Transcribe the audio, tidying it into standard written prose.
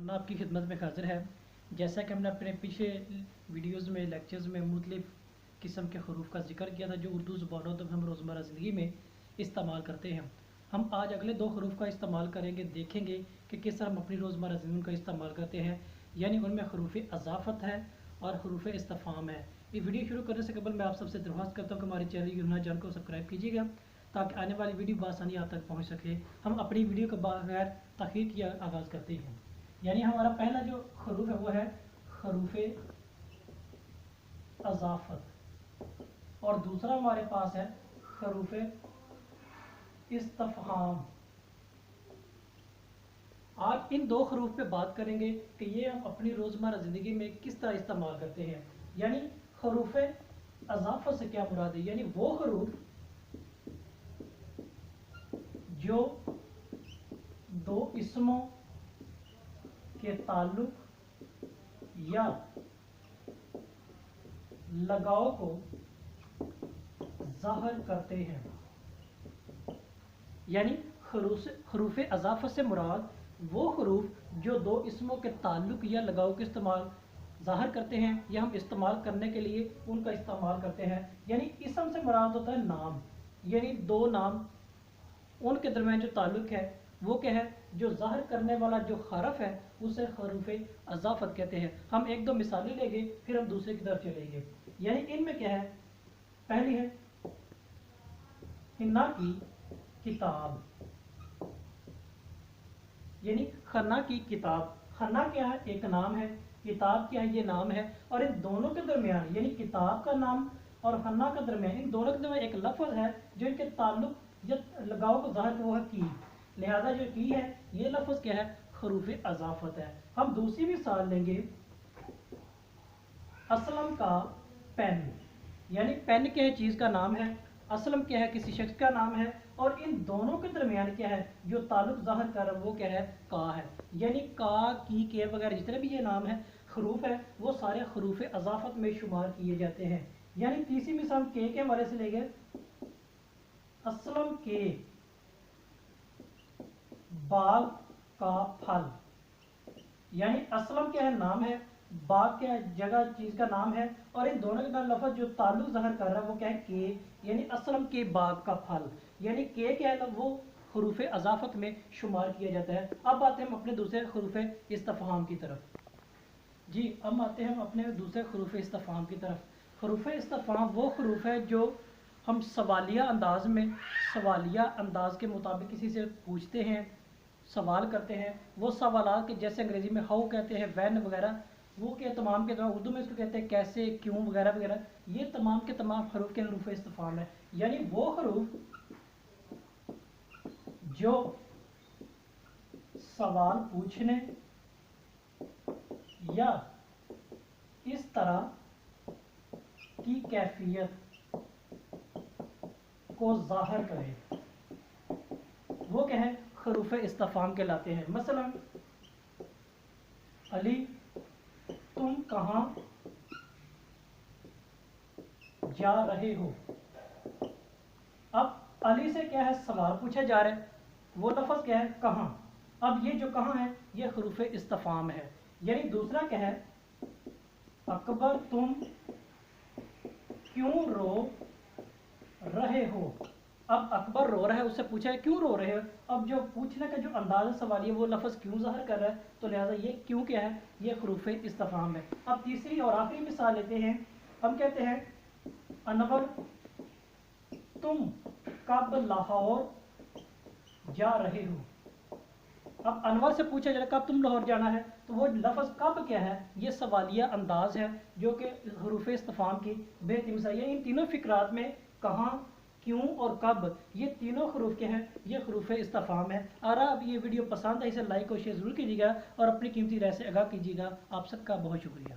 اللہ आपकी खिदमत में हाजिर है। जैसा कि हमने अपने पीछे वीडियोज़ में लेक्चर्स में मुख्तलिफ़ किस्म के हरूफ का जिक्र किया था जो उर्दू ज़ुबानों तक हम रोज़मर्रा ज़िंदगी में इस्तेमाल करते हैं। हम आज अगले दो हरूफ का इस्तेमाल करेंगे, देखेंगे कि किस तरह हम अपनी रोज़मर्रा ज़िंदगी का इस्तेमाल करते हैं। यानी उनमें हरूफ अज़ाफ़त है और हरूफ इस्तिफ़हाम है। ये वीडियो शुरू करने से कबल मैं आप सबसे दरख्वास्त करता हूँ कि हमारे चैनल यूना चैनल को सब्सक्राइब कीजिएगा ताकि आने वाली वीडियो बआसानी आप तक पहुँच सके। हम अपनी वीडियो के बगैर तख़ीर किया आगाज़ करते हैं। यानी हमारा पहला जो हरूफ है वो है हरूफ अज़ाफ़त और दूसरा हमारे पास है हरूफ इस्तिफ़हाम। आज इन दो हरूफ पे बात करेंगे कि ये हम अपनी रोज़मर्रा ज़िंदगी में किस तरह इस्तेमाल करते हैं। यानी हरूफ अज़ाफ़त से क्या मुराद है, यानी वो हरूफ जो दो इसमों के ताल्लुक या लगाव को ज़ाहिर करते हैं। यानी हरूफ अज़ाफ़त से मुराद वो हरूफ जो दो इसमों के ताल्लुक या लगाव के इस्तेमाल ज़ाहिर करते हैं या हम इस्तेमाल करने के लिए उनका इस्तेमाल करते हैं। यानी इसम से मुराद होता है नाम, यानी दो नाम उनके दरमियान जो ताल्लुक है वो क्या है, जो ज़ाहिर करने वाला जो हरफ है उसे हरूफ अज़ाफ़त कहते हैं। हम एक दो मिसालें लेंगे फिर हम दूसरे की तरफ चलेंगे। यानी इनमें क्या है, पहली है हिन्ना की किताब, यानी खन्ना की किताब। खन्ना क्या है, एक नाम है, किताब क्या है, ये नाम है। और इन दोनों के दरमियान यानी किताब का नाम और खन्ना का दरमियान, इन दोनों के दरमियान एक लफ्ज़ है जो इनके ताल्लुक या लगाव को ज़ाहिर वो है की। लिहाजा जो की है ये लफ्ज़ क्या है, हरूफ अज़ाफ़त है। हम दूसरी मिसाल लेंगे, असलम का पेन। यानी पेन क्या है, चीज़ का नाम है, असलम क्या है, किसी शख्स का नाम है। और इन दोनों के दरमियान क्या है, जो ताल्लुक ज़ाहिर कर रहा है वो क्या है, का है। यानी का, की, के वगैरह जितने भी ये नाम है हरूफ है वो सारे हरूफ अज़ाफ़त में शुमार किए जाते हैं। यानी तीसरी मिसाल के हवाले से लेंगे, असलम के बाग का फल। यानी असलम क्या है, नाम है, बाग क्या है, जगह चीज का नाम है। और इन दोनों के दरमियान लफ्ज़ जो ताल्लुक ज़ाहिर कर रहा है वो क्या है, के। यानी असलम के बाग का फल, यानी के क्या है वो हरूफ अज़ाफ़त में शुमार किया जाता है। अब आते हैं हम अपने दूसरे हरूफ इस्तिफ़हाम की तरफ। जी अब आते हैं हम अपने दूसरे हरूफ इस्तिफ़हाम की तरफ। हरूफ इस्तिफ़हाम वो हरूफ है जो हम सवालिया अंदाज में, सवालिया अंदाज के मुताबिक किसी से पूछते हैं, सवाल करते हैं। वो सवाल के जैसे अंग्रेज़ी में हाउ कहते हैं, वैन वगैरह, वो के तमाम के तमाम, उर्दू में इसको कहते हैं कैसे, क्यों वगैरह वगैरह। ये तमाम के तमाम हरूफ के हरूफ इस्तिफ़हाम है। यानी वो हरूफ जो सवाल पूछने या इस तरह की कैफियत को ज़ाहिर करे वो क्या है, हरूफ इस्तिफ़हाम कहलाते हैं। मसलन अली तुम कहाँ जा रहे हो। अब अली से क्या है, सवाल पूछा जा रहा है, वो लफ्ज़ क्या है, कहाँ। अब ये जो कहाँ है ये हरूफ इस्तिफ़हाम है। यानी दूसरा क्या है, अकबर तुम क्यों रो रहे हो। अब अकबर रो रहा है, उससे पूछा है क्यों रो रहे हो। अब जो पूछने का जो अंदाज़ सवाल है वो लफ्ज़ क्यों ज़ाहिर कर रहा है, तो लिहाजा ये क्यों क्या है, ये हरूफ इस्तिफ़हाम है। अब तीसरी और आखिरी मिसाल लेते हैं। हम कहते हैं अनवर तुम कब लाहौर जा रहे हो। अब अनवर से पूछा जा रहा है कब तुम लाहौर जाना है, तो वो लफ्ज़ कब क्या है, ये सवालिया अंदाज है जो कि हरूफ इस्तिफ़हाम की बेहतरीन मिसाल है। इन तीनों फ़िक्रात में कहाँ, क्यों और कब, ये तीनों हरूफ के हैं, ये हरूफ इस्तिफ़हाम है। और अब ये वीडियो पसंद है इसे लाइक और शेयर ज़रूर कीजिएगा और अपनी कीमती राय से आगाह कीजिएगा। आप सबका बहुत शुक्रिया।